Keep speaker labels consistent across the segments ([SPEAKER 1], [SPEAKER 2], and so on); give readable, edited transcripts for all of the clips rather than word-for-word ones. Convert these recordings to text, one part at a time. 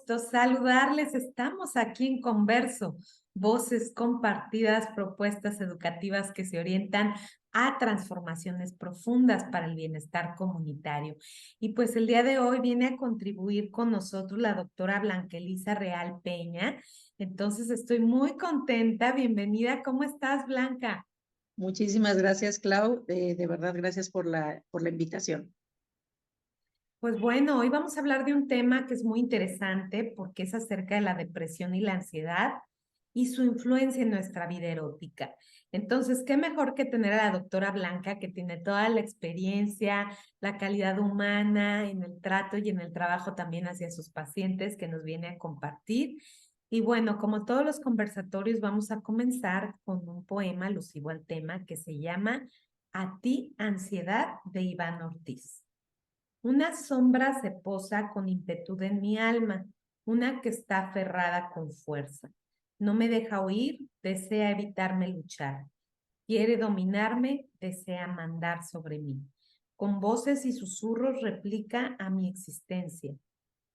[SPEAKER 1] gusto saludarles. Estamos aquí en Converso, voces compartidas, propuestas educativas que se orientan a transformaciones profundas para el bienestar comunitario. Y pues el día de hoy viene a contribuir con nosotros la doctora Blanca Elisa Real Peña. Entonces estoy muy contenta. Bienvenida. ¿Cómo estás, Blanca?
[SPEAKER 2] Muchísimas gracias, Clau. De verdad, gracias por la invitación.
[SPEAKER 1] Pues bueno, hoy vamos a hablar de un tema que es muy interesante porque es acerca de la depresión y la ansiedad y su influencia en nuestra vida erótica. Entonces, ¿qué mejor que tener a la doctora Blanca, que tiene toda la experiencia, la calidad humana en el trato y en el trabajo también hacia sus pacientes, que nos viene a compartir? Y bueno, como todos los conversatorios, vamos a comenzar con un poema alusivo al tema que se llama A ti, ansiedad, de Iván Ortiz. Una sombra se posa con impetud en mi alma, una que está aferrada con fuerza. No me deja huir, desea evitarme luchar. Quiere dominarme, desea mandar sobre mí. Con voces y susurros replica a mi existencia.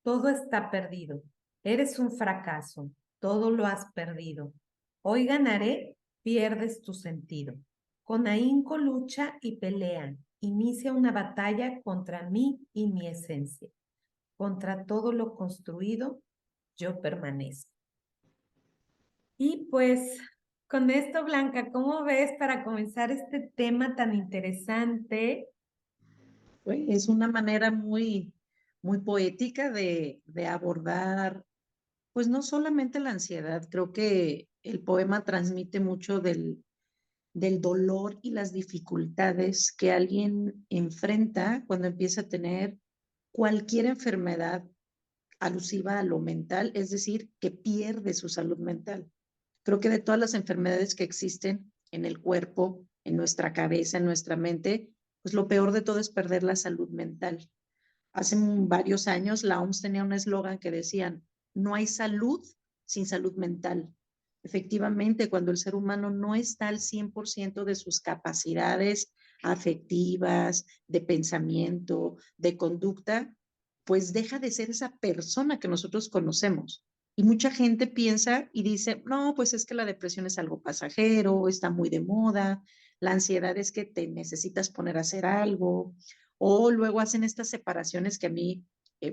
[SPEAKER 1] Todo está perdido. Eres un fracaso. Todo lo has perdido. Hoy ganaré, pierdes tu sentido. Con ahínco lucha y pelea. Inicia una batalla contra mí y mi esencia. Contra todo lo construido, yo permanezco. Y pues con esto, Blanca, ¿cómo ves para comenzar este tema tan interesante?
[SPEAKER 2] Pues, es una manera muy poética de abordar, pues no solamente la ansiedad, creo que el poema transmite mucho del dolor y las dificultades que alguien enfrenta cuando empieza a tener cualquier enfermedad alusiva a lo mental, es decir, que pierde su salud mental. Creo que de todas las enfermedades que existen en el cuerpo, en nuestra cabeza, en nuestra mente, pues lo peor de todo es perder la salud mental. Hace varios años la OMS tenía un eslogan que decían, no hay salud sin salud mental. Efectivamente, cuando el ser humano no está al 100% de sus capacidades afectivas, de pensamiento, de conducta, pues deja de ser esa persona que nosotros conocemos. Y mucha gente piensa y dice, no, pues es que la depresión es algo pasajero, está muy de moda, la ansiedad es que te necesitas poner a hacer algo, o luego hacen estas separaciones que a mí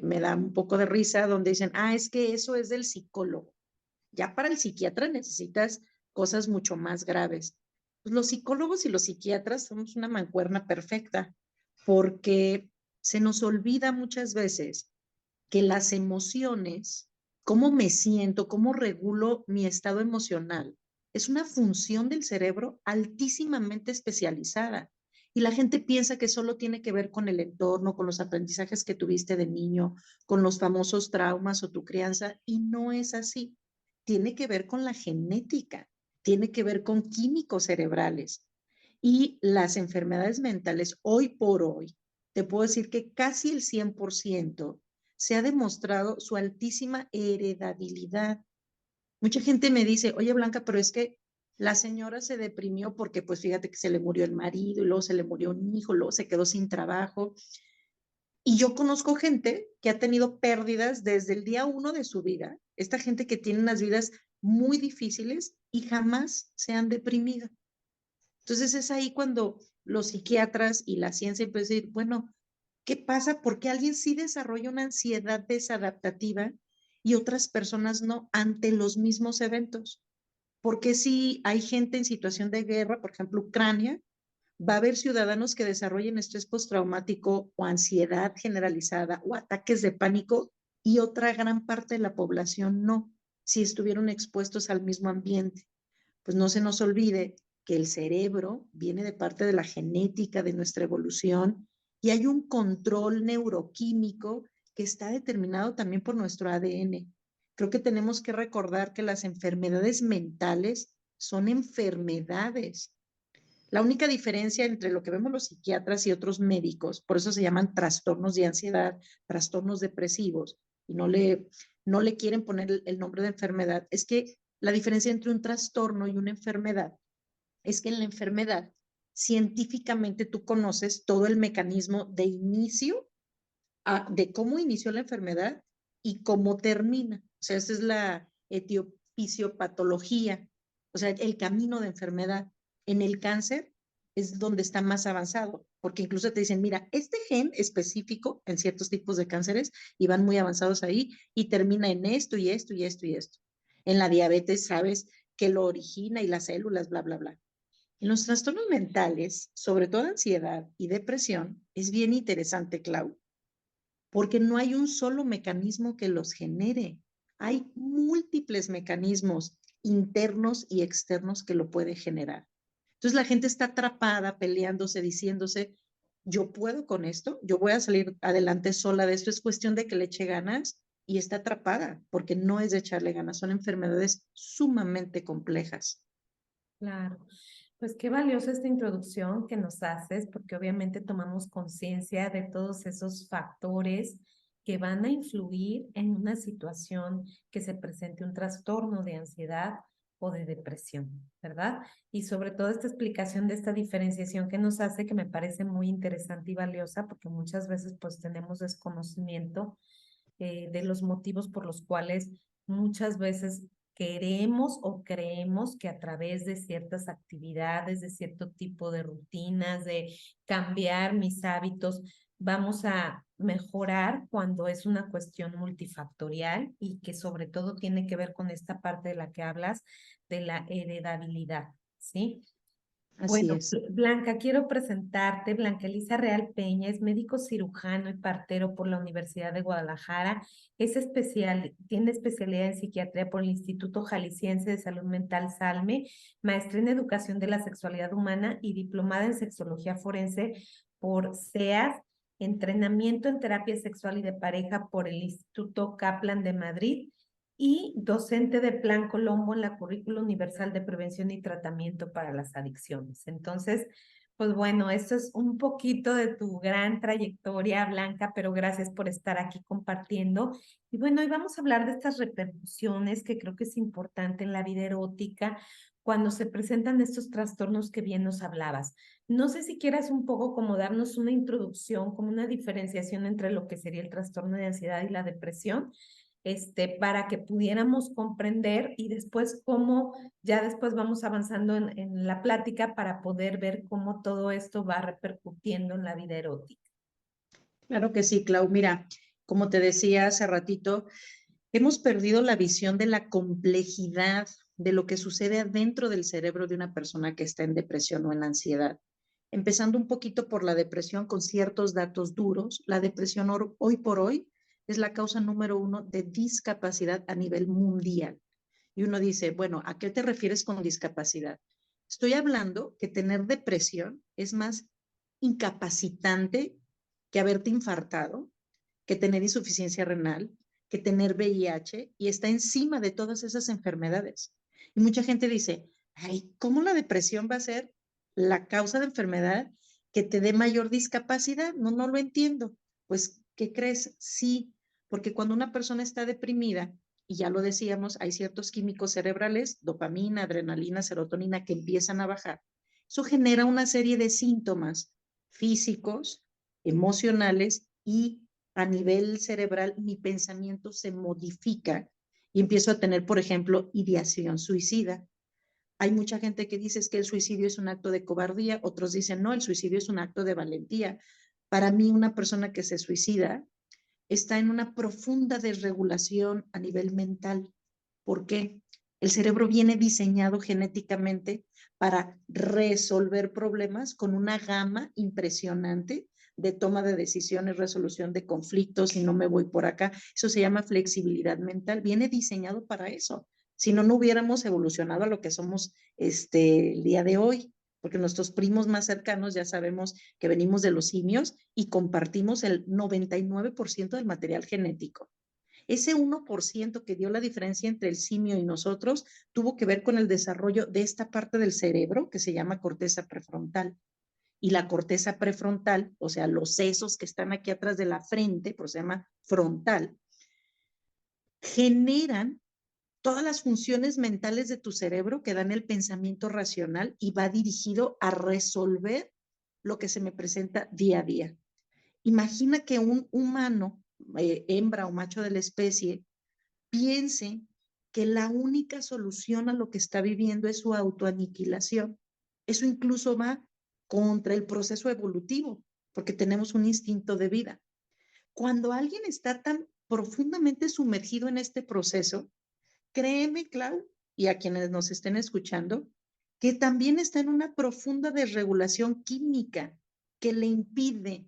[SPEAKER 2] me da un poco de risa, donde dicen, ah, es que eso es del psicólogo. Ya para el psiquiatra necesitas cosas mucho más graves. Pues los psicólogos y los psiquiatras somos una mancuerna perfecta, porque se nos olvida muchas veces que las emociones, cómo me siento, cómo regulo mi estado emocional, es una función del cerebro altísimamente especializada. Y la gente piensa que solo tiene que ver con el entorno, con los aprendizajes que tuviste de niño, con los famosos traumas o tu crianza, y no es así. Tiene que ver con la genética, tiene que ver con químicos cerebrales. Y las enfermedades mentales, hoy por hoy, te puedo decir que casi el 100% se ha demostrado su altísima heredabilidad. Mucha gente me dice, oye Blanca, pero es que la señora se deprimió porque pues fíjate que se le murió el marido y luego se le murió un hijo, luego se quedó sin trabajo. Y yo conozco gente que ha tenido pérdidas desde el día uno de su vida, esta gente que tiene unas vidas muy difíciles y jamás se han deprimido. Entonces es ahí cuando los psiquiatras y la ciencia empiezan a decir, bueno, ¿qué pasa? Porque alguien sí desarrolla una ansiedad desadaptativa y otras personas no ante los mismos eventos. Porque si hay gente en situación de guerra, por ejemplo, Ucrania, va a haber ciudadanos que desarrollen estrés postraumático o ansiedad generalizada o ataques de pánico y otra gran parte de la población no, si estuvieron expuestos al mismo ambiente. Pues no se nos olvide que el cerebro viene de parte de la genética de nuestra evolución y hay un control neuroquímico que está determinado también por nuestro ADN. Creo que tenemos que recordar que las enfermedades mentales son enfermedades. La única diferencia entre lo que vemos los psiquiatras y otros médicos, por eso se llaman trastornos de ansiedad, trastornos depresivos, y no le quieren poner el nombre de enfermedad, es que la diferencia entre un trastorno y una enfermedad es que en la enfermedad científicamente tú conoces todo el mecanismo de inicio, de cómo inició la enfermedad y cómo termina. O sea, esa es la etiofisiopatología, o sea, el camino de enfermedad. En el cáncer es donde está más avanzado, porque incluso te dicen, mira, este gen específico en ciertos tipos de cánceres y van muy avanzados ahí y termina en esto y esto y esto y esto. En la diabetes sabes que lo origina y las células, bla, bla, bla. En los trastornos mentales, sobre todo ansiedad y depresión, es bien interesante, Clau, porque no hay un solo mecanismo que los genere. Hay múltiples mecanismos internos y externos que lo pueden generar. Entonces la gente está atrapada, peleándose, diciéndose, yo puedo con esto, yo voy a salir adelante sola de esto, es cuestión de que le eche ganas y está atrapada, porque no es de echarle ganas, son enfermedades sumamente complejas.
[SPEAKER 1] Claro, pues qué valiosa esta introducción que nos haces, porque obviamente tomamos conciencia de todos esos factores que van a influir en una situación que se presente un trastorno de ansiedad o de depresión, ¿verdad? Y sobre todo esta explicación de esta diferenciación que nos hace, que me parece muy interesante y valiosa, porque muchas veces pues tenemos desconocimiento de los motivos por los cuales muchas veces queremos o creemos que a través de ciertas actividades, de cierto tipo de rutinas, de cambiar mis hábitos, vamos a mejorar cuando es una cuestión multifactorial y que sobre todo tiene que ver con esta parte de la que hablas, de la heredabilidad, ¿sí?
[SPEAKER 2] Así
[SPEAKER 1] Bueno,
[SPEAKER 2] es.
[SPEAKER 1] Blanca, quiero presentarte. Blanca Elisa Real Peña es médico cirujano y partero por la Universidad de Guadalajara. Tiene especialidad en psiquiatría por el Instituto Jalisciense de Salud Mental SALME, maestría en educación de la sexualidad humana y diplomada en sexología forense por CEAS, entrenamiento en terapia sexual y de pareja por el Instituto Kaplan de Madrid y docente de Plan Colombo en la Currícula Universal de Prevención y Tratamiento para las Adicciones. Entonces, pues bueno, esto es un poquito de tu gran trayectoria, Blanca, pero gracias por estar aquí compartiendo. Y bueno, hoy vamos a hablar de estas repercusiones que creo que es importante en la vida erótica cuando se presentan estos trastornos que bien nos hablabas. No sé si quieras un poco como darnos una introducción, como una diferenciación entre lo que sería el trastorno de ansiedad y la depresión, para que pudiéramos comprender y después cómo, ya después vamos avanzando en la plática para poder ver cómo todo esto va repercutiendo en la vida erótica.
[SPEAKER 2] Claro que sí, Clau. Mira, como te decía hace ratito, hemos perdido la visión de la complejidad de lo que sucede adentro del cerebro de una persona que está en depresión o en ansiedad. Empezando un poquito por la depresión con ciertos datos duros, la depresión hoy por hoy es la causa número uno de discapacidad a nivel mundial. Y uno dice, bueno, ¿a qué te refieres con discapacidad? Estoy hablando que tener depresión es más incapacitante que haberte infartado, que tener insuficiencia renal, que tener VIH y está encima de todas esas enfermedades. Y mucha gente dice, ay, ¿cómo la depresión va a ser la causa de enfermedad que te dé mayor discapacidad? No, no lo entiendo. Pues, ¿qué crees? Sí, porque cuando una persona está deprimida, y ya lo decíamos, hay ciertos químicos cerebrales, dopamina, adrenalina, serotonina, que empiezan a bajar. Eso genera una serie de síntomas físicos, emocionales y a nivel cerebral mi pensamiento se modifica y empiezo a tener, por ejemplo, ideación suicida. Hay mucha gente que dice que el suicidio es un acto de cobardía, otros dicen no, el suicidio es un acto de valentía. Para mí, una persona que se suicida está en una profunda desregulación a nivel mental. ¿Por qué? El cerebro viene diseñado genéticamente para resolver problemas con una gama impresionante de toma de decisiones, resolución de conflictos, y no me voy por acá. Eso se llama flexibilidad mental. Viene diseñado para eso. Si no, no hubiéramos evolucionado a lo que somos el día de hoy, porque nuestros primos más cercanos ya sabemos que venimos de los simios y compartimos el 99% del material genético. Ese 1% que dio la diferencia entre el simio y nosotros tuvo que ver con el desarrollo de esta parte del cerebro que se llama corteza prefrontal. Y la corteza prefrontal, o sea, los sesos que están aquí atrás de la frente, pues se llama frontal, generan todas las funciones mentales de tu cerebro que dan el pensamiento racional y va dirigido a resolver lo que se me presenta día a día. Imagina que un humano hembra o macho de la especie, piense que la única solución a lo que está viviendo es su autoaniquilación. Eso incluso va contra el proceso evolutivo, porque tenemos un instinto de vida. Cuando alguien está tan profundamente sumergido en este proceso, créeme, Clau, y a quienes nos estén escuchando, que también está en una profunda desregulación química que le impide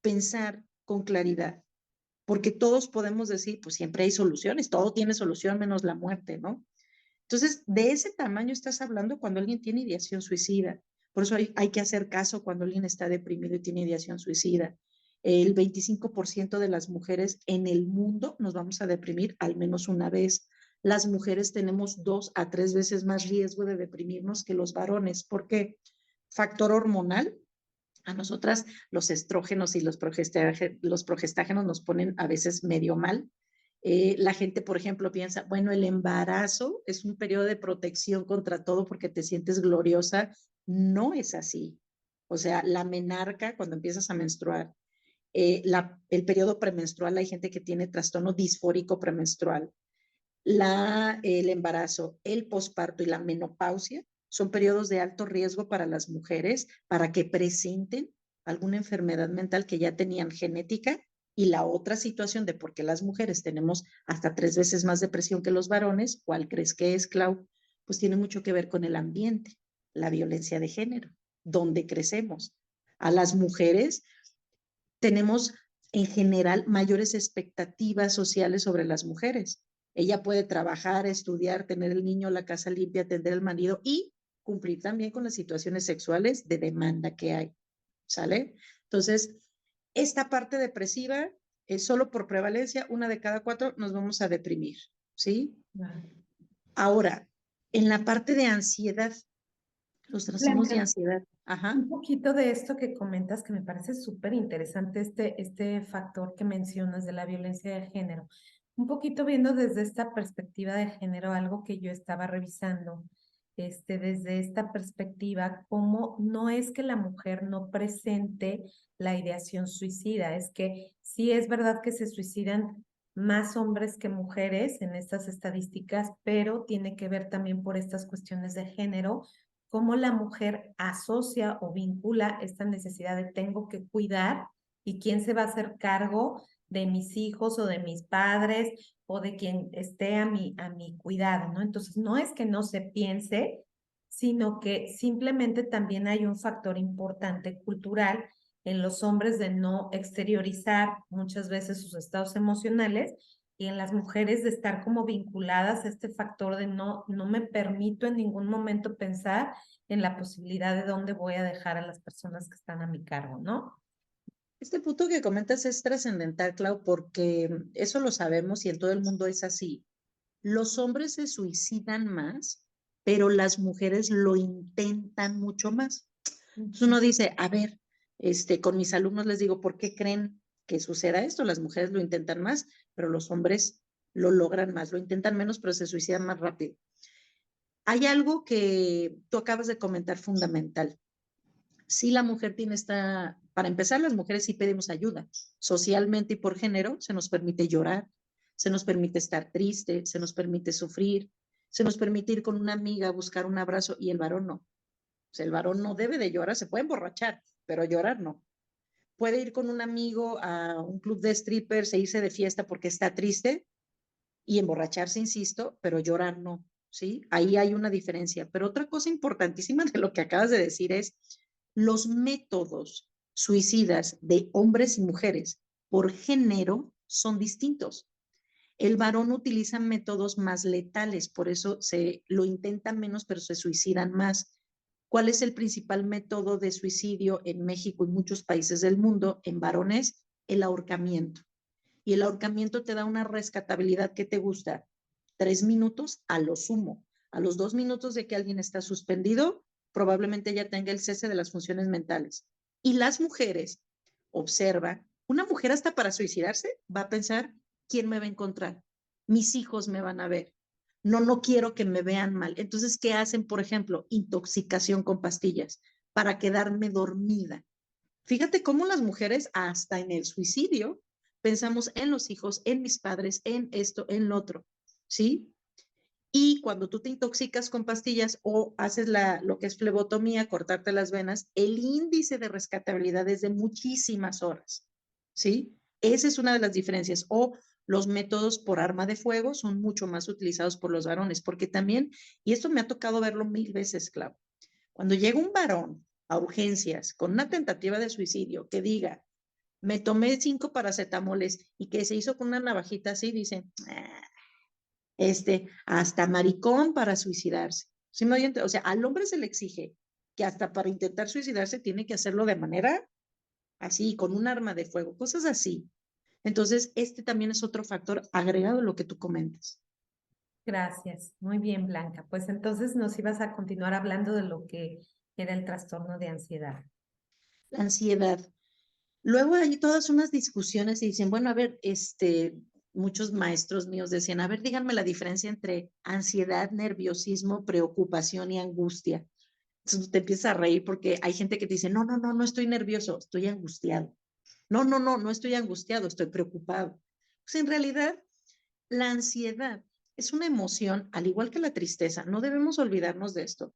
[SPEAKER 2] pensar con claridad, porque todos podemos decir, pues siempre hay soluciones, todo tiene solución menos la muerte, ¿no? Entonces, de ese tamaño estás hablando cuando alguien tiene ideación suicida. Por eso hay que hacer caso cuando alguien está deprimido y tiene ideación suicida. El 25% de las mujeres en el mundo nos vamos a deprimir al menos una vez. Las mujeres tenemos 2 a 3 veces más riesgo de deprimirnos que los varones. ¿Por qué? Factor hormonal. A nosotras los estrógenos y los progestágenos nos ponen a veces medio mal. La gente, por ejemplo, piensa, bueno, el embarazo es un periodo de protección contra todo porque te sientes gloriosa. No es así. O sea, la menarca, cuando empiezas a menstruar, el periodo premenstrual, hay gente que tiene trastorno disfórico premenstrual. El embarazo, el posparto y la menopausia son periodos de alto riesgo para las mujeres para que presenten alguna enfermedad mental que ya tenían genética. Y la otra situación de por qué las mujeres tenemos hasta 3 veces más depresión que los varones, ¿cuál crees que es, Clau? Pues tiene mucho que ver con el ambiente, la violencia de género, donde crecemos. A las mujeres tenemos en general mayores expectativas sociales sobre las mujeres. Ella puede trabajar, estudiar, tener el niño, la casa limpia, atender al marido y cumplir también con las situaciones sexuales de demanda que hay. ¿Sale? Entonces, esta parte depresiva es solo por prevalencia, 1 de cada 4 nos vamos a deprimir. ¿Sí? Ahora, en la parte de ansiedad, los trastornos de
[SPEAKER 1] Blanca,
[SPEAKER 2] ansiedad. Ajá.
[SPEAKER 1] un poquito de esto que comentas que me parece súper interesante, este factor que mencionas de la violencia de género. Un poquito viendo desde esta perspectiva de género, algo que yo estaba revisando, desde esta perspectiva, cómo no es que la mujer no presente la ideación suicida, es que sí es verdad que se suicidan más hombres que mujeres en estas estadísticas, pero tiene que ver también por estas cuestiones de género cómo la mujer asocia o vincula esta necesidad de tengo que cuidar y quién se va a hacer cargo de mis hijos o de mis padres o de quien esté a mi cuidado, ¿no? Entonces, no es que no se piense, sino que simplemente también hay un factor importante cultural en los hombres de no exteriorizar muchas veces sus estados emocionales y en las mujeres de estar como vinculadas a este factor de no me permito en ningún momento pensar en la posibilidad de dónde voy a dejar a las personas que están a mi cargo, ¿no?
[SPEAKER 2] Este punto que comentas es trascendental, Clau, porque eso lo sabemos y en todo el mundo es así. Los hombres se suicidan más, pero las mujeres lo intentan mucho más. Entonces
[SPEAKER 1] Ujú.
[SPEAKER 2] uno dice, a ver, con mis alumnos les digo, ¿por qué creen que suceda esto? Las mujeres lo intentan más, pero los hombres lo logran más, lo intentan menos, pero se suicidan más rápido. Hay algo que tú acabas de comentar fundamental. Si la mujer tiene para empezar, las mujeres sí pedimos ayuda. Socialmente y por género se nos permite llorar, se nos permite estar triste, se nos permite sufrir, se nos permite ir con una amiga a buscar un abrazo y el varón no. O sea, el varón no debe de llorar, se puede emborrachar, pero llorar no. Puede ir con un amigo a un club de strippers e irse de fiesta porque está triste y emborracharse, insisto, pero llorar no. ¿Sí? Ahí hay una diferencia. Pero otra cosa importantísima de lo que acabas de decir es los métodos suicidas de hombres y mujeres por género son distintos. El varón utiliza métodos más letales, por eso se lo intentan menos, pero se suicidan más. ¿Cuál es el principal método de suicidio en México y muchos países del mundo en varones? El ahorcamiento. Y el ahorcamiento te da una rescatabilidad que te gusta. 3 minutos a lo sumo. A los 2 minutos de que alguien está suspendido, probablemente ya tenga el cese de las funciones mentales. Y las mujeres, observa, una mujer hasta para suicidarse va a pensar, ¿quién me va a encontrar? Mis hijos me van a ver. No quiero que me vean mal. Entonces, ¿qué hacen? Por ejemplo, intoxicación con pastillas para quedarme dormida. Fíjate cómo las mujeres, hasta en el suicidio, pensamos en los hijos, en mis padres, en esto, en lo otro, ¿sí? Y cuando tú te intoxicas con pastillas o haces lo que es flebotomía, cortarte las venas, el índice de rescatabilidad es de muchísimas horas, ¿sí? Esa es una de las diferencias. O los métodos por arma de fuego son mucho más utilizados por los varones, porque también, y esto me ha tocado verlo 1000 veces, Clau, cuando llega un varón a urgencias con una tentativa de suicidio que diga, me tomé 5 paracetamoles y que se hizo con una navajita así, dicen, hasta maricón para suicidarse. ¿Sí me oyen? O sea, al hombre se le exige que hasta para intentar suicidarse tiene que hacerlo de manera así, con un arma de fuego, cosas así. Entonces, también es otro factor agregado a lo que tú comentas.
[SPEAKER 1] Gracias. Muy bien, Blanca. Pues entonces nos ibas a continuar hablando de lo que era el trastorno de ansiedad.
[SPEAKER 2] La ansiedad. Luego hay todas unas discusiones y dicen, bueno, a ver, muchos maestros míos decían, a ver, díganme la diferencia entre ansiedad, nerviosismo, preocupación y angustia. Entonces te empiezas a reír porque hay gente que te dice, no, no, no, no estoy nervioso, estoy angustiado. No, no, no, no estoy angustiado, estoy preocupado. Pues en realidad, la ansiedad es una emoción, al igual que la tristeza, no debemos olvidarnos de esto.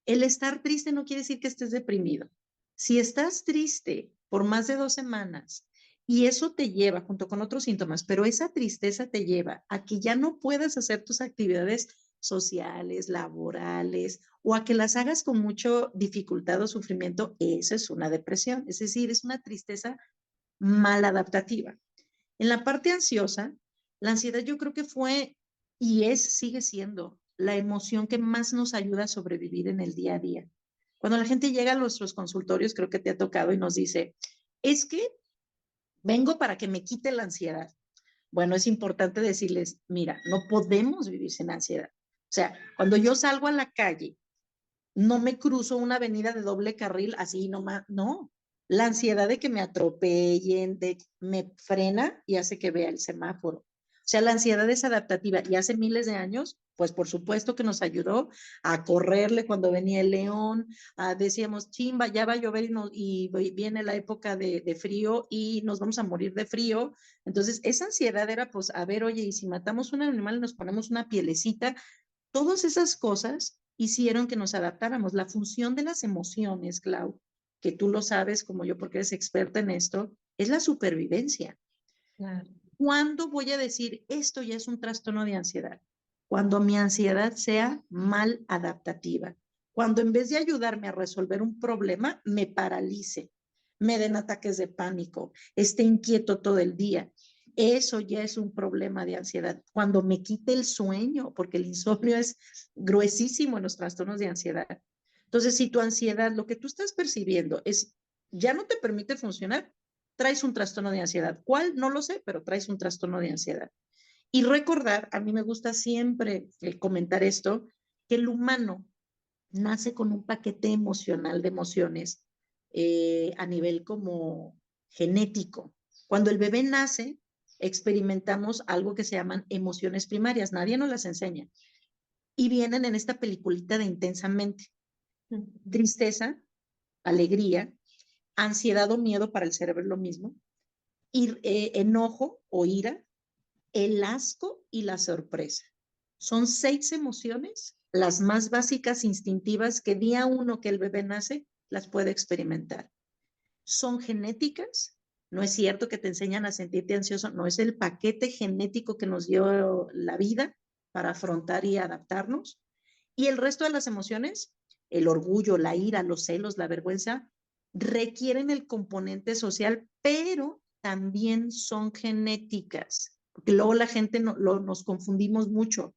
[SPEAKER 2] El estar triste no quiere decir que estés deprimido. Si estás triste por más de 2 semanas y eso te lleva, junto con otros síntomas, pero esa tristeza te lleva a que ya no puedas hacer tus actividades sociales, laborales, o a que las hagas con mucho dificultad o sufrimiento, eso es una depresión. Es decir, es una tristeza maladaptativa. En la parte ansiosa, la ansiedad yo creo que fue y sigue siendo la emoción que más nos ayuda a sobrevivir en el día a día. Cuando la gente llega a nuestros consultorios, creo que te ha tocado y nos dice, es que vengo para que me quite la ansiedad. Bueno, es importante decirles, mira, no podemos vivir sin ansiedad. O sea, cuando yo salgo a la calle, no me cruzo una avenida de doble carril así nomás, no. La ansiedad de que me atropellen, me frena y hace que vea el semáforo. O sea, la ansiedad es adaptativa y hace miles de años, pues por supuesto que nos ayudó a correrle cuando venía el león, decíamos, chimba, ya va a llover y viene la época de frío y nos vamos a morir de frío. Entonces, esa ansiedad era, pues, a ver, oye, y si matamos un animal y nos ponemos una pielecita, todas esas cosas hicieron que nos adaptáramos. La función de las emociones, Clau, que tú lo sabes como yo porque eres experta en esto, es la supervivencia.
[SPEAKER 1] Claro.
[SPEAKER 2] ¿Cuándo voy a decir esto ya es un trastorno de ansiedad? Cuando mi ansiedad sea mal adaptativa. Cuando en vez de ayudarme a resolver un problema, me paralice, me den ataques de pánico, esté inquieto todo el día. Eso ya es un problema de ansiedad. Cuando me quite el sueño, porque el insomnio es gruesísimo en los trastornos de ansiedad. Entonces, si tu ansiedad, lo que tú estás percibiendo es, ya no te permite funcionar, traes un trastorno de ansiedad. ¿Cuál? No lo sé, pero traes un trastorno de ansiedad. Y recordar, a mí me gusta siempre comentar esto, que el humano nace con un paquete emocional de emociones a nivel como genético. Cuando el bebé nace, experimentamos algo que se llaman emociones primarias, nadie nos las enseña, y vienen en esta peliculita de intensamente. Tristeza, alegría, ansiedad o miedo para el cerebro es lo mismo, enojo o ira, el asco y la sorpresa. Son 6 emociones, las más básicas, instintivas, que día uno que el bebé nace, las puede experimentar. Son genéticas, no es cierto que te enseñan a sentirte ansioso, no, es el paquete genético que nos dio la vida para afrontar y adaptarnos. Y el resto de las emociones, el orgullo, la ira, los celos, la vergüenza, requieren el componente social, pero también son genéticas, porque luego la gente nos confundimos mucho.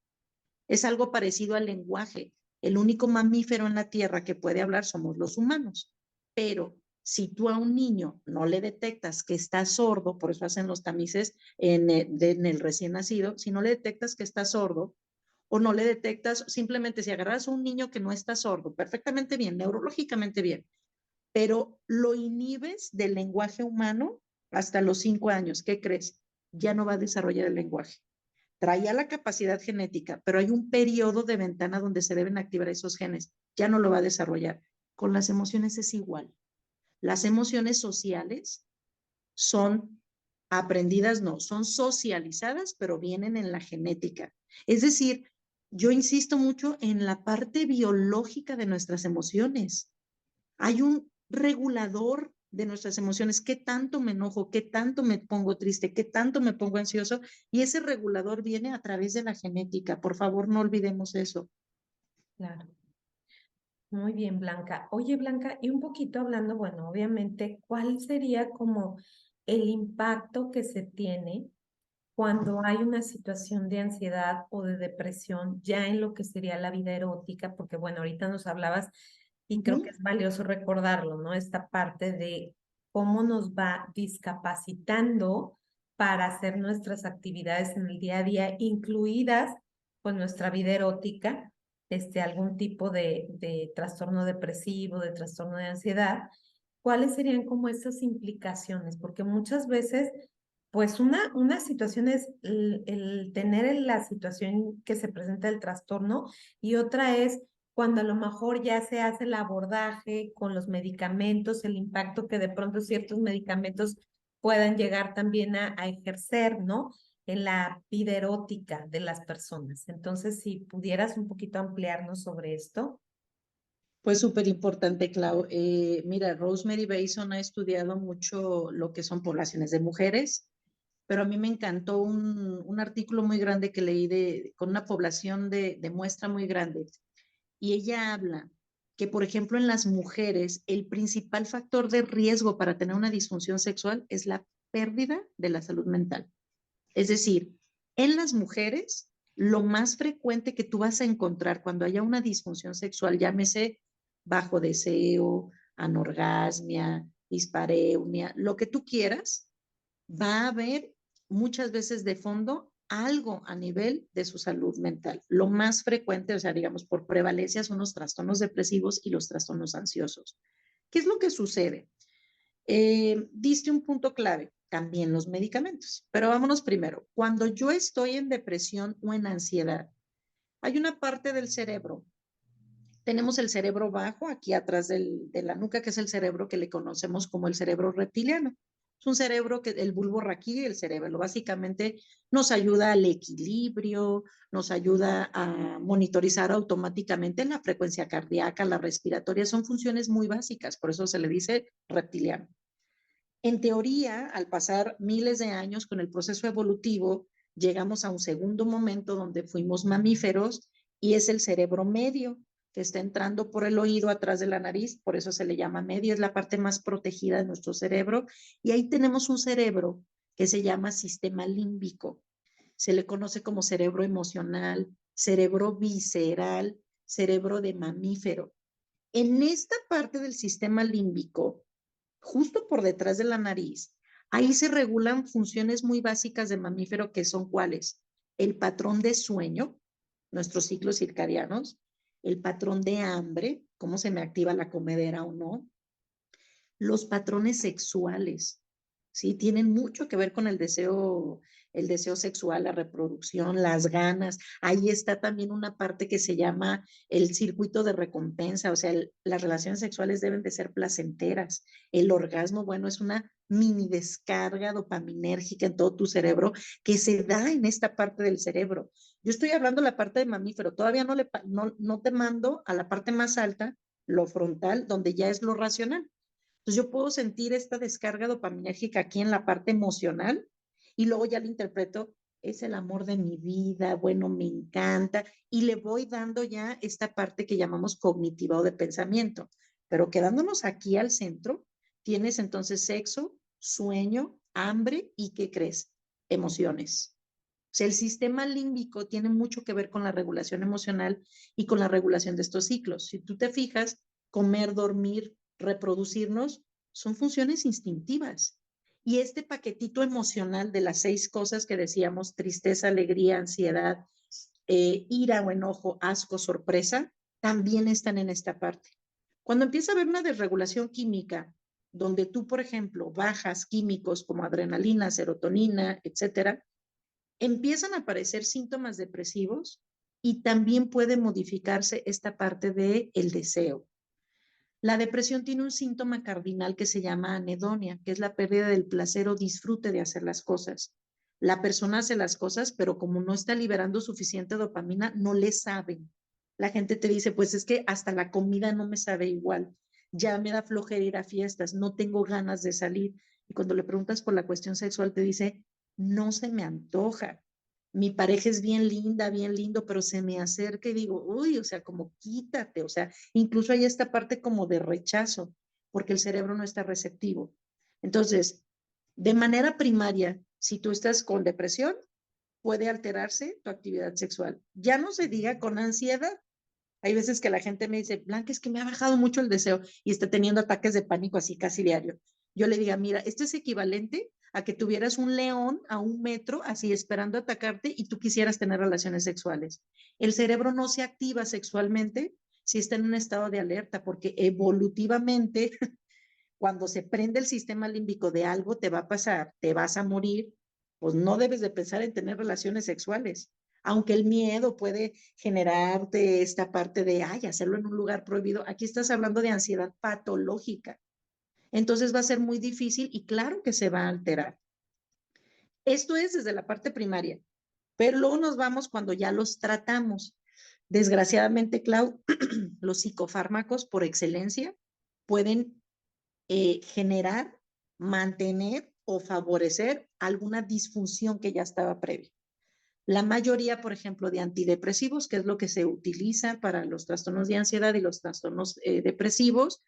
[SPEAKER 2] Es algo parecido al lenguaje. El único mamífero en la Tierra que puede hablar somos los humanos, pero si tú a un niño no le detectas que está sordo, por eso hacen los tamices en el recién nacido, si no le detectas que está sordo, o no le detectas, simplemente si agarras a un niño que no está sordo, perfectamente bien, neurológicamente bien, pero lo inhibes del lenguaje humano hasta los 5 años, ¿qué crees? Ya no va a desarrollar el lenguaje. Traía la capacidad genética, pero hay un periodo de ventana donde se deben activar esos genes, ya no lo va a desarrollar. Con las emociones es igual. Las emociones sociales son aprendidas no, son socializadas, pero vienen en la genética. Es decir, yo insisto mucho en la parte biológica de nuestras emociones. Hay un regulador de nuestras emociones, qué tanto me enojo, qué tanto me pongo triste, qué tanto me pongo ansioso, y ese regulador viene a través de la genética. Por favor, no olvidemos eso.
[SPEAKER 1] Claro. Muy bien, Blanca. Oye, Blanca, y un poquito hablando, bueno, obviamente, ¿cuál sería como el impacto que se tiene cuando hay una situación de ansiedad o de depresión ya en lo que sería la vida erótica? Porque bueno, ahorita nos hablabas y creo que
[SPEAKER 2] Ujú.
[SPEAKER 1] es valioso recordarlo, ¿no? Esta parte de cómo nos va discapacitando para hacer nuestras actividades en el día a día, incluidas pues nuestra vida erótica, algún tipo de trastorno depresivo, de trastorno de ansiedad. ¿Cuáles serían como esas implicaciones? Porque muchas veces pues una situación es el tener la situación que se presenta el trastorno y otra es cuando a lo mejor ya se hace el abordaje con los medicamentos, el impacto que de pronto ciertos medicamentos puedan llegar también a ejercer, ¿no? En la vida erótica de las personas. Entonces, si pudieras un poquito ampliarnos sobre esto.
[SPEAKER 2] Pues súper importante, Clau. Mira, Rosemary Bason ha estudiado mucho lo que son poblaciones de mujeres, pero a mí me encantó un artículo muy grande que leí con una población de muestra muy grande. Y ella habla que, por ejemplo, en las mujeres, el principal factor de riesgo para tener una disfunción sexual es la pérdida de la salud mental. Es decir, en las mujeres, lo más frecuente que tú vas a encontrar cuando haya una disfunción sexual, llámese bajo deseo, anorgasmia, dispareunia, lo que tú quieras, va a haber muchas veces de fondo algo a nivel de su salud mental. Lo más frecuente, o sea, digamos, por prevalencia son los trastornos depresivos y los trastornos ansiosos. ¿Qué es lo que sucede? Diste un punto clave, también los medicamentos. Pero vámonos primero. Cuando yo estoy en depresión o en ansiedad, hay una parte del cerebro. Tenemos el cerebro bajo, aquí atrás de la nuca, que es el cerebro que le conocemos como el cerebro reptiliano. Es un cerebro que el bulbo raquídeo y el cerebro básicamente nos ayuda al equilibrio, nos ayuda a monitorizar automáticamente la frecuencia cardíaca, la respiratoria, son funciones muy básicas, por eso se le dice reptiliano. En teoría, al pasar miles de años con el proceso evolutivo, llegamos a un segundo momento donde fuimos mamíferos y es el cerebro medio que está entrando por el oído atrás de la nariz, por eso se le llama medio, es la parte más protegida de nuestro cerebro. Y ahí tenemos un cerebro que se llama sistema límbico. Se le conoce como cerebro emocional, cerebro visceral, cerebro de mamífero. En esta parte del sistema límbico, justo por detrás de la nariz, ahí se regulan funciones muy básicas de mamífero que son cuáles: el patrón de sueño, nuestros ciclos circadianos, el patrón de hambre, cómo se me activa la comedera o no, los patrones sexuales, ¿sí? Tienen mucho que ver con el deseo sexual, la reproducción, las ganas. Ahí está también una parte que se llama el circuito de recompensa, o sea, las relaciones sexuales deben de ser placenteras. El orgasmo, bueno, es una mini descarga dopaminérgica en todo tu cerebro que se da en esta parte del cerebro. Yo estoy hablando de la parte de mamífero, todavía no te mando a la parte más alta, lo frontal, donde ya es lo racional. Entonces yo puedo sentir esta descarga dopaminérgica aquí en la parte emocional y luego ya lo interpreto, es el amor de mi vida, bueno, me encanta, y le voy dando ya esta parte que llamamos cognitiva o de pensamiento. Pero quedándonos aquí al centro, tienes entonces sexo, sueño, hambre y ¿qué crees? Emociones. O sea, el sistema límbico tiene mucho que ver con la regulación emocional y con la regulación de estos ciclos. Si tú te fijas, comer, dormir, reproducirnos, son funciones instintivas. Y este paquetito emocional de las 6 cosas que decíamos, tristeza, alegría, ansiedad, ira o enojo, asco, sorpresa, también están en esta parte. Cuando empieza a haber una desregulación química, donde tú, por ejemplo, bajas químicos como adrenalina, serotonina, etcétera, empiezan a aparecer síntomas depresivos y también puede modificarse esta parte del deseo. La depresión tiene un síntoma cardinal que se llama anedonia, que es la pérdida del placer o disfrute de hacer las cosas. La persona hace las cosas, pero como no está liberando suficiente dopamina, no le saben. La gente te dice, pues es que hasta la comida no me sabe igual. Ya me da flojera ir a fiestas, no tengo ganas de salir. Y cuando le preguntas por la cuestión sexual, te dice, no se me antoja. Mi pareja es bien linda, bien lindo, pero se me acerca y digo, uy, o sea, como quítate, o sea, incluso hay esta parte como de rechazo, porque el cerebro no está receptivo. Entonces, de manera primaria, si tú estás con depresión, puede alterarse tu actividad sexual. Ya no se diga con ansiedad. Hay veces que la gente me dice, Blanca, es que me ha bajado mucho el deseo y está teniendo ataques de pánico así casi diario. Yo le diga, mira, esto es equivalente a que tuvieras un león a 1 metro así esperando atacarte y tú quisieras tener relaciones sexuales. El cerebro no se activa sexualmente si está en un estado de alerta, porque evolutivamente, cuando se prende el sistema límbico de algo te va a pasar, te vas a morir, pues no debes de pensar en tener relaciones sexuales. Aunque el miedo puede generarte esta parte de, ay, hacerlo en un lugar prohibido, aquí estás hablando de ansiedad patológica. Entonces va a ser muy difícil y claro que se va a alterar. Esto es desde la parte primaria, pero luego nos vamos cuando ya los tratamos. Desgraciadamente, Clau, los psicofármacos por excelencia pueden generar, mantener o favorecer alguna disfunción que ya estaba previa. La mayoría, por ejemplo, de antidepresivos, que es lo que se utiliza para los trastornos de ansiedad y los trastornos depresivos,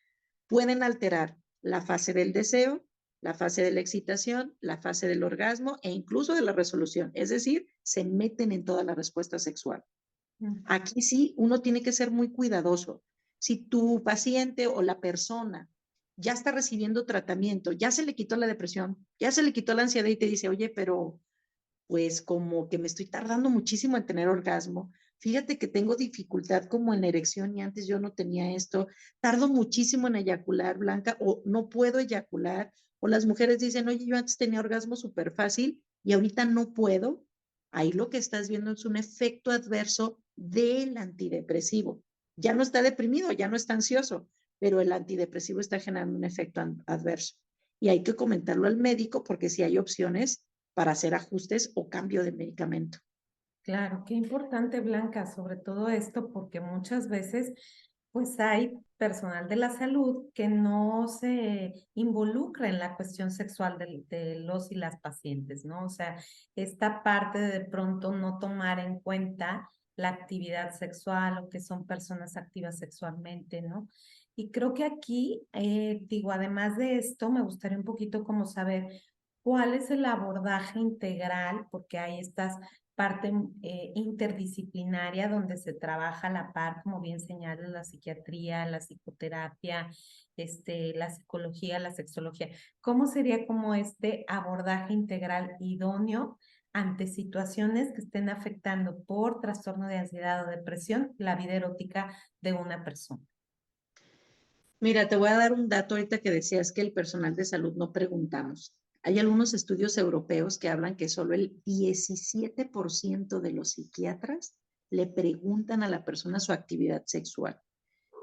[SPEAKER 2] pueden alterar la fase del deseo, la fase de la excitación, la fase del orgasmo e incluso de la resolución. Es decir, se meten en toda la respuesta sexual. Aquí sí, uno tiene que ser muy cuidadoso. Si tu paciente o la persona ya está recibiendo tratamiento, ya se le quitó la depresión, ya se le quitó la ansiedad y te dice, oye, pero pues como que me estoy tardando muchísimo en tener orgasmo. Fíjate que tengo dificultad como en la erección y antes yo no tenía esto. Tardo muchísimo en eyacular, Blanca, o no puedo eyacular. O las mujeres dicen, oye, yo antes tenía orgasmo súper fácil y ahorita no puedo. Ahí lo que estás viendo es un efecto adverso del antidepresivo. Ya no está deprimido, ya no está ansioso, pero el antidepresivo está generando un efecto adverso. Y hay que comentarlo al médico porque si hay opciones para hacer ajustes o cambio de medicamento.
[SPEAKER 1] Claro, qué importante, Blanca, sobre todo esto, porque muchas veces, pues hay personal de la salud que no se involucra en la cuestión sexual de los y las pacientes, ¿no? O sea, esta parte de pronto no tomar en cuenta la actividad sexual o que son personas activas sexualmente, ¿no? Y creo que aquí, digo, además de esto, me gustaría un poquito como saber cuál es el abordaje integral, porque hay estas parte interdisciplinaria donde se trabaja a la par, como bien señala, la psiquiatría, la psicoterapia, la psicología, la sexología. ¿Cómo sería como este abordaje integral idóneo ante situaciones que estén afectando por trastorno de ansiedad o depresión la vida erótica de una persona?
[SPEAKER 2] Mira, te voy a dar un dato ahorita que decías que el personal de salud no preguntamos. Hay algunos estudios europeos que hablan que solo el 17% de los psiquiatras le preguntan a la persona su actividad sexual.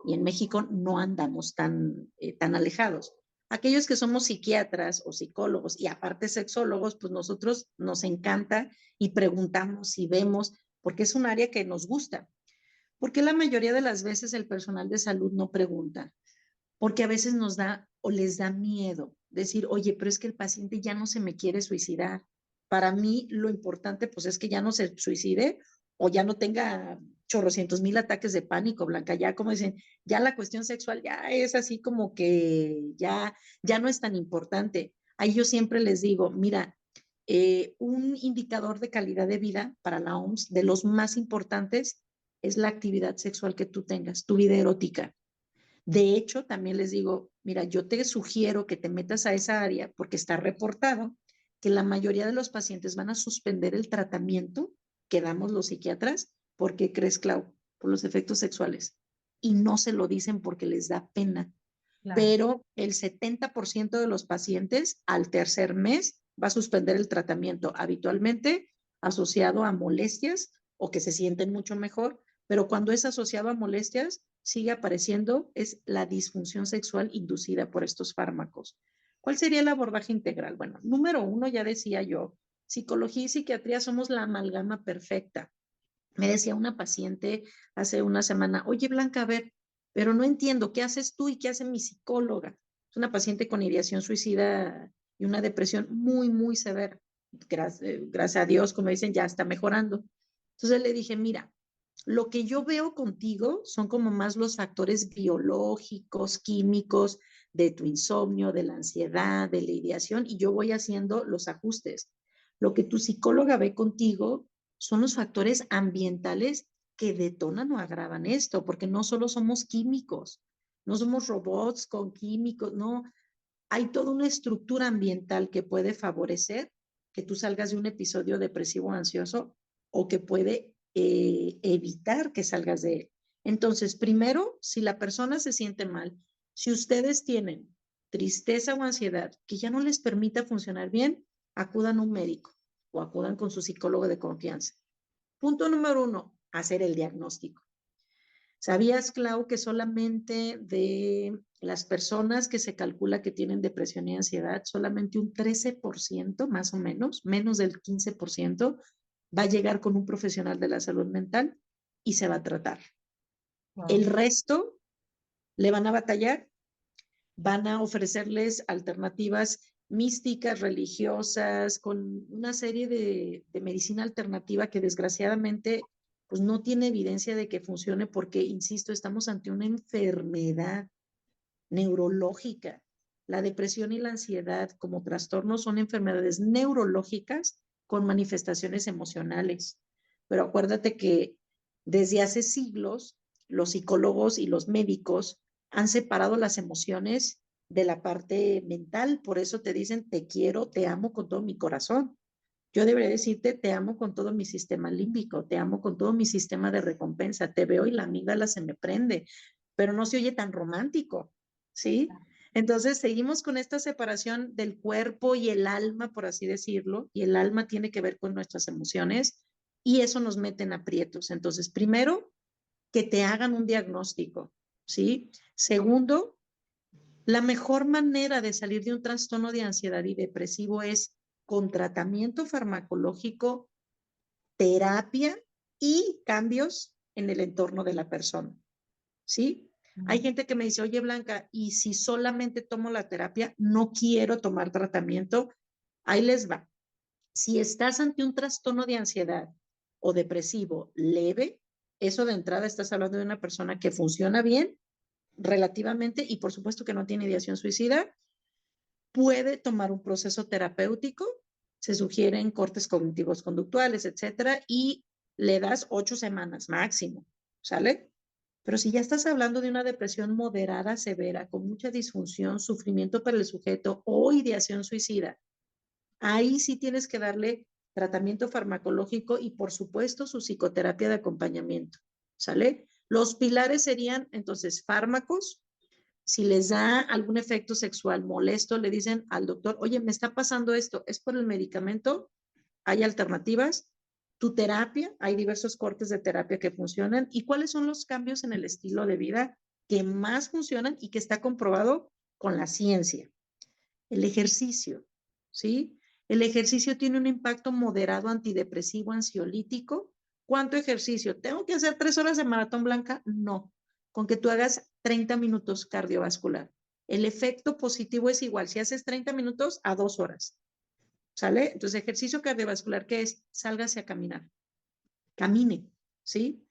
[SPEAKER 2] Y en México no andamos tan alejados. Aquellos que somos psiquiatras o psicólogos y aparte sexólogos, pues nosotros nos encanta y preguntamos y vemos, porque es un área que nos gusta. Porque la mayoría de las veces el personal de salud no pregunta, porque a veces nos da o les da miedo decir, oye, pero es que el paciente ya no se me quiere suicidar. Para mí lo importante pues es que ya no se suicide o ya no tenga chorrocientos mil ataques de pánico, Blanca, ya como dicen, ya la cuestión sexual ya es así como que ya no es tan importante. Ahí yo siempre les digo, mira, un indicador de calidad de vida para la OMS, de los más importantes, es la actividad sexual que tú tengas, tu vida erótica. De hecho, también les digo, mira, yo te sugiero que te metas a esa área porque está reportado que la mayoría de los pacientes van a suspender el tratamiento que damos los psiquiatras porque crees, Clau, por los efectos sexuales. Y no se lo dicen porque les da pena.
[SPEAKER 1] Claro.
[SPEAKER 2] Pero el 70% de los pacientes al tercer mes va a suspender el tratamiento, habitualmente asociado a molestias o que se sienten mucho mejor, pero cuando es asociado a molestias, sigue apareciendo es la disfunción sexual inducida por estos fármacos. ¿Cuál sería el abordaje integral? Bueno, número uno, ya decía yo, psicología y psiquiatría somos la amalgama perfecta. Me decía una paciente hace una semana, oye Blanca, a ver, pero no entiendo, ¿qué haces tú y qué hace mi psicóloga? Es una paciente con ideación suicida y una depresión muy, muy severa. Gracias a Dios, como dicen, ya está mejorando. Entonces le dije, mira, lo que yo veo contigo son como más los factores biológicos, químicos de tu insomnio, de la ansiedad, de la ideación, y yo voy haciendo los ajustes. Lo que tu psicóloga ve contigo son los factores ambientales que detonan o agravan esto, porque no solo somos químicos, no somos robots con químicos, no, hay toda una estructura ambiental que puede favorecer que tú salgas de un episodio depresivo o ansioso o que puede evitar que salgas de él. Entonces, primero, si la persona se siente mal, si ustedes tienen tristeza o ansiedad que ya no les permita funcionar bien, acudan a un médico o acudan con su psicólogo de confianza. Punto número uno, hacer el diagnóstico. ¿Sabías, Clau, que solamente de las personas que se calcula que tienen depresión y ansiedad, solamente un 13%, más o menos del 15%, va a llegar con un profesional de la salud mental y se va a tratar? El
[SPEAKER 1] Wow.
[SPEAKER 2] resto le van a batallar, van a ofrecerles alternativas místicas, religiosas, con una serie de medicina alternativa que desgraciadamente pues no tiene evidencia de que funcione porque, insisto, estamos ante una enfermedad neurológica. La depresión y la ansiedad como trastornos son enfermedades neurológicas con manifestaciones emocionales. Pero acuérdate que desde hace siglos los psicólogos y los médicos han separado las emociones de la parte mental. Por eso te dicen, te quiero, te amo con todo mi corazón. Yo debería decirte, te amo con todo mi sistema límbico, te amo con todo mi sistema de recompensa, te veo y la amígdala se me prende, pero no se oye tan romántico, ¿sí? Entonces seguimos con esta separación del cuerpo y el alma, por así decirlo, y el alma tiene que ver con nuestras emociones y eso nos mete en aprietos. Entonces, primero, que te hagan un diagnóstico, ¿sí? Segundo, la mejor manera de salir de un trastorno de ansiedad y depresivo es con tratamiento farmacológico, terapia y cambios en el entorno de la persona, ¿sí? Hay gente que me dice, oye Blanca, ¿y si solamente tomo la terapia, no quiero tomar tratamiento? Ahí les va. Si estás ante un trastorno de ansiedad o depresivo leve, eso de entrada estás hablando de una persona que funciona bien relativamente y por supuesto que no tiene ideación suicida, puede tomar un proceso terapéutico, se sugieren cortes cognitivos conductuales, etcétera, y le das 8 semanas máximo, ¿sale? Pero si ya estás hablando de una depresión moderada, severa, con mucha disfunción, sufrimiento para el sujeto o ideación suicida, ahí sí tienes que darle tratamiento farmacológico y, por supuesto, su psicoterapia de acompañamiento, ¿sale? Los pilares serían, entonces, fármacos. Si les da algún efecto sexual molesto, le dicen al doctor, oye, me está pasando esto, ¿es por el medicamento? Hay alternativas. Tu terapia, hay diversos cortes de terapia que funcionan. ¿Y cuáles son los cambios en el estilo de vida que más funcionan y que está comprobado con la ciencia? El ejercicio, ¿sí? El ejercicio tiene un impacto moderado antidepresivo, ansiolítico. ¿Cuánto ejercicio? ¿Tengo que hacer 3 horas de maratón blanca? No, con que tú hagas 30 minutos cardiovascular. El efecto positivo es igual si haces 30 minutos a 2 horas, ¿sale? Entonces, ejercicio cardiovascular, ¿qué es? Sálgase a caminar, camine, ¿sí?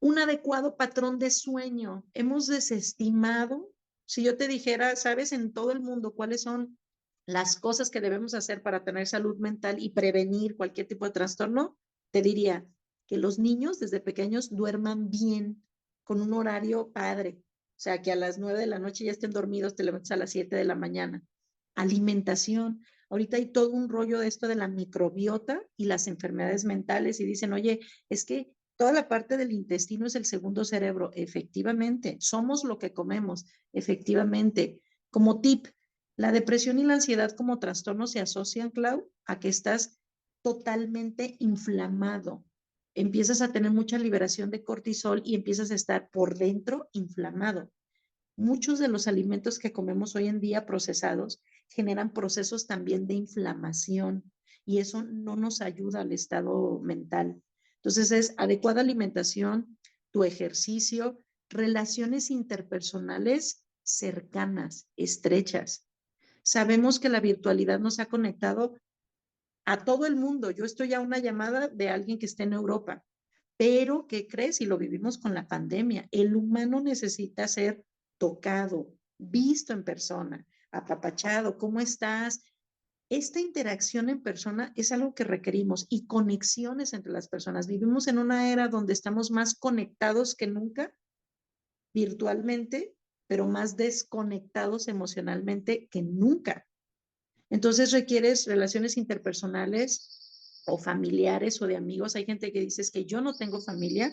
[SPEAKER 2] Un adecuado patrón de sueño. Hemos desestimado, si yo te dijera, sabes, en todo el mundo cuáles son las cosas que debemos hacer para tener salud mental y prevenir cualquier tipo de trastorno, te diría que los niños desde pequeños duerman bien, con un horario padre, o sea, que a las 9 de la noche ya estén dormidos, te levantas a las 7 de la mañana. Alimentación. Ahorita hay todo un rollo de esto de la microbiota y las enfermedades mentales y dicen, oye, es que toda la parte del intestino es el segundo cerebro. Efectivamente, somos lo que comemos. Efectivamente. Como tip, la depresión y la ansiedad como trastorno se asocian, Clau, a que estás totalmente inflamado. empiezas a tener mucha liberación de cortisol y empiezas a estar por dentro inflamado. Muchos de los alimentos que comemos hoy en día procesados generan procesos también de inflamación y eso no nos ayuda al estado mental. Entonces es adecuada alimentación, tu ejercicio, relaciones interpersonales cercanas, estrechas. Sabemos que la virtualidad nos ha conectado a todo el mundo. Yo estoy a una llamada de alguien que esté en Europa, pero ¿qué crees? Y lo vivimos con la pandemia. El humano necesita ser tocado, visto en persona, apapachado. ¿Cómo estás? Esta interacción en persona es algo que requerimos y conexiones entre las personas. Vivimos en una era donde estamos más conectados que nunca virtualmente, pero más desconectados emocionalmente que nunca. Entonces requieres relaciones interpersonales o familiares o de amigos. Hay gente que dice es que yo no tengo familia.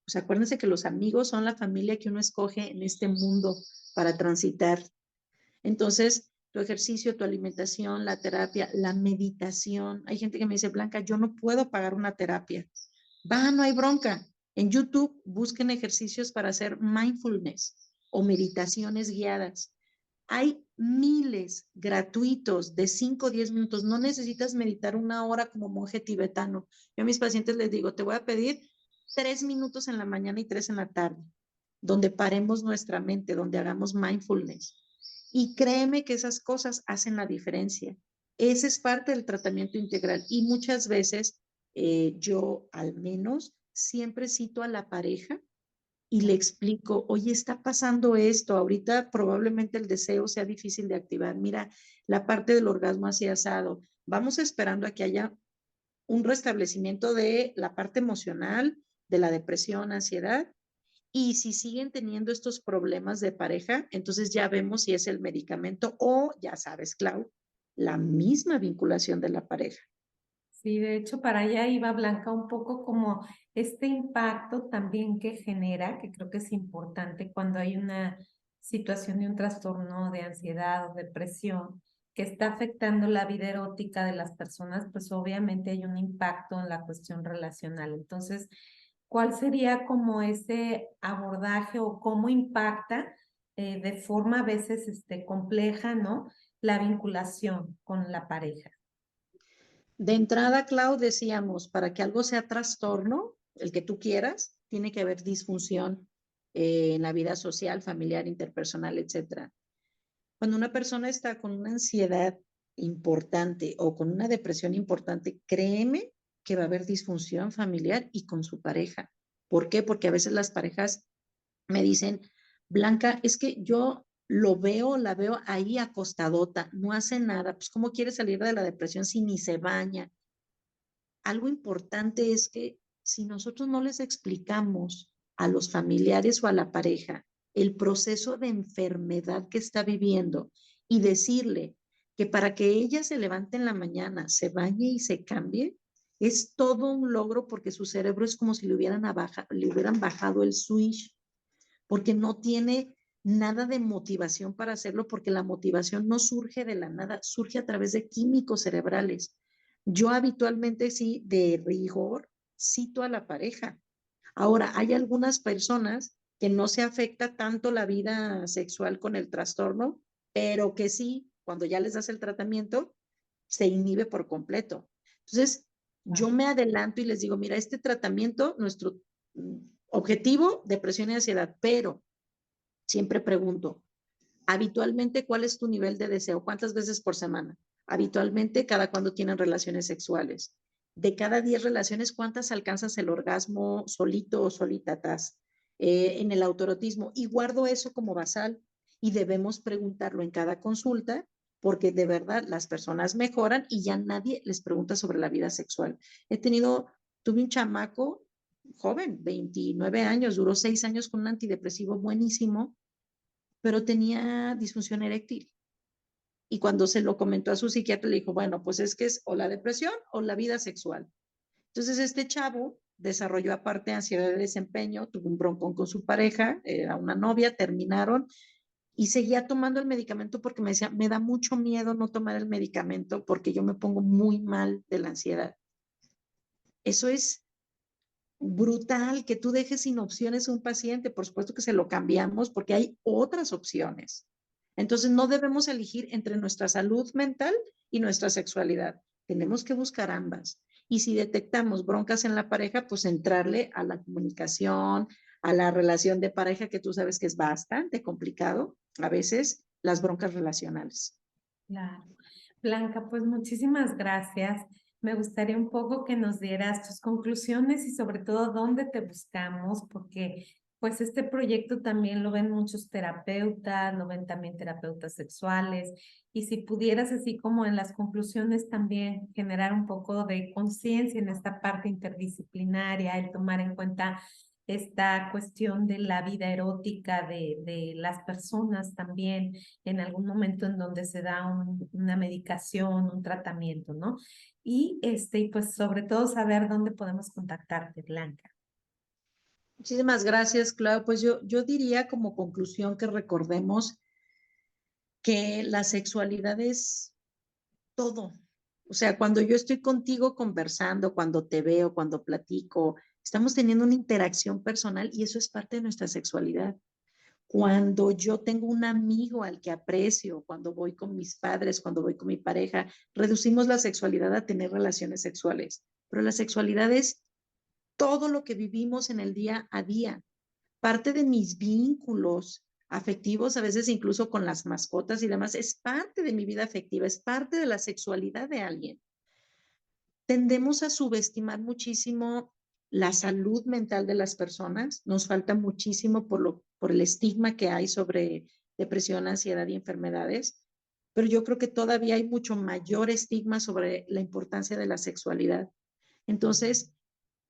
[SPEAKER 2] Pues acuérdense que los amigos son la familia que uno escoge en este mundo para transitar. Entonces, tu ejercicio, tu alimentación, la terapia, la meditación. Hay gente que me dice, Blanca, yo no puedo pagar una terapia. Va, no hay bronca. En YouTube busquen ejercicios para hacer mindfulness o meditaciones guiadas. Hay miles gratuitos de 5 o 10 minutos. No necesitas meditar una hora como monje tibetano. Yo a mis pacientes les digo, te voy a pedir 3 minutos en la mañana y 3 en la tarde, donde paremos nuestra mente, donde hagamos mindfulness. Y créeme que esas cosas hacen la diferencia. Ese es parte del tratamiento integral. Y muchas veces yo al menos siempre cito a la pareja y le explico, oye, está pasando esto, ahorita probablemente el deseo sea difícil de activar, mira, la parte del orgasmo así asado, vamos esperando a que haya un restablecimiento de la parte emocional, de la depresión, ansiedad, y si siguen teniendo estos problemas de pareja, entonces ya vemos si es el medicamento o, ya sabes, Clau, la misma vinculación de la pareja.
[SPEAKER 1] Sí, de hecho, para allá iba Blanca un poco como este impacto también que genera, que creo que es importante cuando hay una situación de un trastorno de ansiedad o depresión que está afectando la vida erótica de las personas, pues obviamente hay un impacto en la cuestión relacional. Entonces, ¿cuál sería como ese abordaje o cómo impacta de forma a veces compleja, ¿no? La vinculación con la pareja.
[SPEAKER 2] De entrada, Clau, decíamos, para que algo sea trastorno, el que tú quieras, tiene que haber disfunción en la vida social, familiar, interpersonal, etcétera. Cuando una persona está con una ansiedad importante o con una depresión importante, créeme que va a haber disfunción familiar y con su pareja. ¿Por qué? Porque a veces las parejas me dicen, Blanca, es que yo lo veo, la veo ahí acostadota, no hace nada, pues ¿cómo quiere salir de la depresión si ni se baña? Algo importante es que si nosotros no les explicamos a los familiares o a la pareja el proceso de enfermedad que está viviendo y decirle que para que ella se levante en la mañana, se bañe y se cambie, es todo un logro porque su cerebro es como si le hubieran bajado el switch, porque no tiene nada de motivación para hacerlo, porque la motivación no surge de la nada, surge a través de químicos cerebrales. Yo habitualmente sí, de rigor, cito a la pareja. Ahora, hay algunas personas que no se afecta tanto la vida sexual con el trastorno, pero que sí, cuando ya les das el tratamiento, se inhibe por completo. Entonces, yo me adelanto y les digo, mira, este tratamiento, nuestro objetivo, depresión y ansiedad, pero siempre pregunto, habitualmente, ¿cuál es tu nivel de deseo? ¿Cuántas veces por semana? Habitualmente, ¿cada cuándo tienen relaciones sexuales? De cada 10 relaciones, ¿cuántas alcanzas el orgasmo solito o solitatas? En el autoerotismo. Y guardo eso como basal y debemos preguntarlo en cada consulta porque de verdad las personas mejoran y ya nadie les pregunta sobre la vida sexual. Tuve un chamaco joven, 29 años, duró 6 años con un antidepresivo buenísimo, pero tenía disfunción eréctil. Y cuando se lo comentó a su psiquiatra, le dijo, bueno, pues es que es o la depresión o la vida sexual. Entonces este chavo desarrolló aparte ansiedad de desempeño, tuvo un broncón con su pareja, era una novia, terminaron y seguía tomando el medicamento porque me decía, me da mucho miedo no tomar el medicamento porque yo me pongo muy mal de la ansiedad. Eso es brutal que tú dejes sin opciones a un paciente. Por supuesto que se lo cambiamos porque hay otras opciones. Entonces, no debemos elegir entre nuestra salud mental y nuestra sexualidad. Tenemos que buscar ambas. Y si detectamos broncas en la pareja, pues entrarle a la comunicación, a la relación de pareja, que tú sabes que es bastante complicado, a veces las broncas relacionales.
[SPEAKER 1] Claro. Blanca, pues muchísimas gracias. Me gustaría un poco que nos dieras tus conclusiones y sobre todo dónde te buscamos, porque pues este proyecto también lo ven muchos terapeutas, lo ven también terapeutas sexuales, y si pudieras así como en las conclusiones también generar un poco de conciencia en esta parte interdisciplinaria, el tomar en cuenta esta cuestión de la vida erótica de las personas también en algún momento en donde se da una medicación, un tratamiento, ¿no? Y pues sobre todo saber dónde podemos contactarte, Blanca.
[SPEAKER 2] Muchísimas gracias, Clau. Pues yo diría como conclusión que recordemos que la sexualidad es todo. O sea, cuando yo estoy contigo conversando, cuando te veo, cuando platico, estamos teniendo una interacción personal y eso es parte de nuestra sexualidad. Cuando yo tengo un amigo al que aprecio, cuando voy con mis padres, cuando voy con mi pareja, reducimos la sexualidad a tener relaciones sexuales. Pero la sexualidad es todo lo que vivimos en el día a día. Parte de mis vínculos afectivos, a veces incluso con las mascotas y demás, es parte de mi vida afectiva, es parte de la sexualidad de alguien. Tendemos a subestimar muchísimo la salud mental de las personas, nos falta muchísimo por el estigma que hay sobre depresión, ansiedad y enfermedades, pero yo creo que todavía hay mucho mayor estigma sobre la importancia de la sexualidad. Entonces,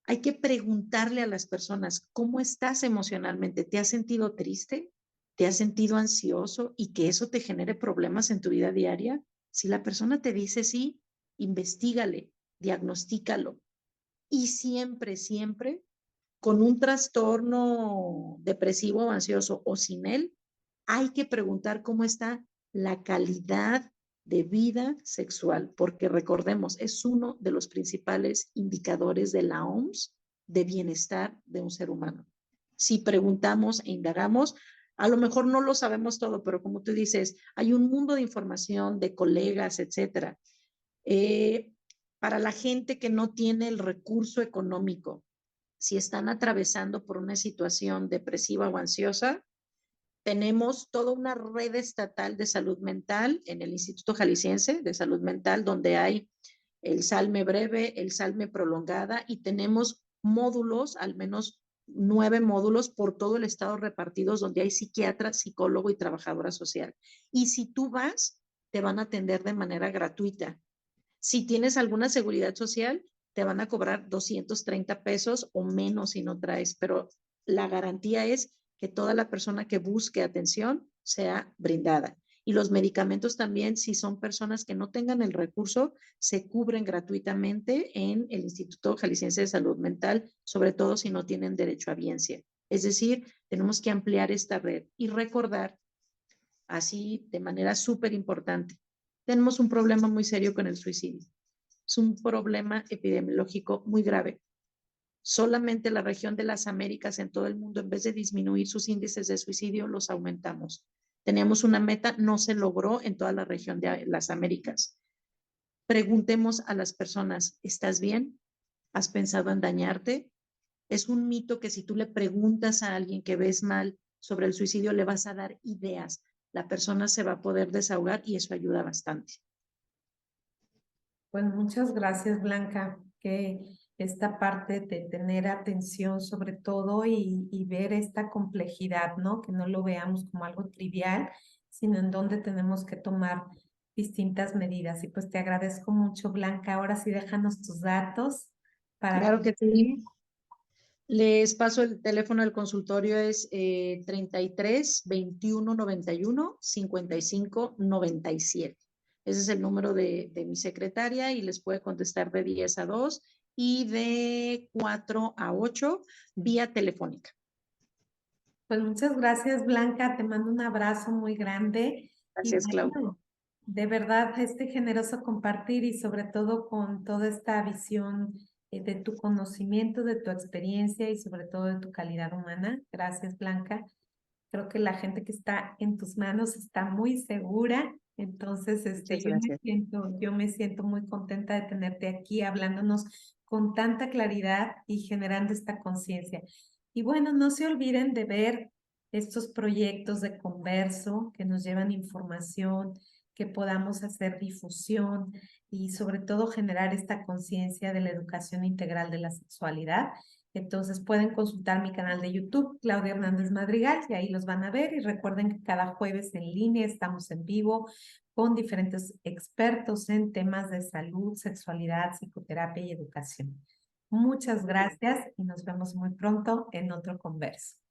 [SPEAKER 2] hay que preguntarle a las personas, ¿cómo estás emocionalmente? ¿Te has sentido triste? ¿Te has sentido ansioso y que eso te genere problemas en tu vida diaria? Si la persona te dice sí, investigale, diagnostícalo. Y siempre, siempre, con un trastorno depresivo o ansioso o sin él, hay que preguntar cómo está la calidad de vida sexual, porque recordemos, es uno de los principales indicadores de la OMS de bienestar de un ser humano. Si preguntamos e indagamos, a lo mejor no lo sabemos todo, pero como tú dices, hay un mundo de información de colegas, etcétera. Eh, para la gente que no tiene el recurso económico, si están atravesando por una situación depresiva o ansiosa, tenemos toda una red estatal de salud mental en el Instituto Jalisciense de Salud Mental, donde hay el SALME breve, el SALME prolongada, y tenemos módulos, al menos 9 módulos por todo el estado repartidos, donde hay psiquiatra, psicólogo y trabajadora social. Y si tú vas, te van a atender de manera gratuita. Si tienes alguna seguridad social, te van a cobrar 230 pesos o menos si no traes, pero la garantía es que toda la persona que busque atención sea brindada. Y los medicamentos también, si son personas que no tengan el recurso, se cubren gratuitamente en el Instituto Jalisciense de Salud Mental, sobre todo si no tienen derecho a biencia. Es decir, tenemos que ampliar esta red y recordar así de manera súper importante. Tenemos un problema muy serio con el suicidio. Es un problema epidemiológico muy grave. Solamente la región de las Américas en todo el mundo, en vez de disminuir sus índices de suicidio, los aumentamos. Teníamos una meta, no se logró en toda la región de las Américas. Preguntemos a las personas, ¿estás bien? ¿Has pensado en dañarte? Es un mito que si tú le preguntas a alguien que ves mal sobre el suicidio, le vas a dar ideas. La persona se va a poder desahogar y eso ayuda bastante.
[SPEAKER 1] Pues muchas gracias, Blanca, que esta parte de tener atención sobre todo y ver esta complejidad, ¿no? Que no lo veamos como algo trivial, sino en donde tenemos que tomar distintas medidas. Y pues te agradezco mucho, Blanca. Ahora sí, déjanos tus datos para
[SPEAKER 2] Claro
[SPEAKER 1] que
[SPEAKER 2] que sí. Les paso el teléfono del consultorio, es 33 21 91 55 97. Ese es el número de mi secretaria y les puede contestar de 10 a 2 y de 4 a 8 vía telefónica.
[SPEAKER 1] pues muchas gracias, Blanca. Te mando un abrazo muy grande y
[SPEAKER 2] Gracias, Claudia.
[SPEAKER 1] bueno, de verdad este generoso compartir y sobre todo con toda esta visión de tu conocimiento, de tu experiencia y sobre todo de tu calidad humana. Gracias, Blanca. Creo que la gente que está en tus manos está muy segura. Entonces,
[SPEAKER 2] Muchas gracias.
[SPEAKER 1] yo me siento muy contenta de tenerte aquí hablándonos con tanta claridad y generando esta conciencia. Y bueno, no se olviden de ver estos proyectos de Converso que nos llevan información, que podamos hacer difusión y sobre todo generar esta conciencia de la educación integral de la sexualidad. Entonces pueden consultar mi canal de YouTube, Claudia Hernández Madrigal, y ahí los van a ver. Y recuerden que cada jueves en línea estamos en vivo con diferentes expertos en temas de salud, sexualidad, psicoterapia y educación. Muchas gracias y nos vemos muy pronto en otro converso.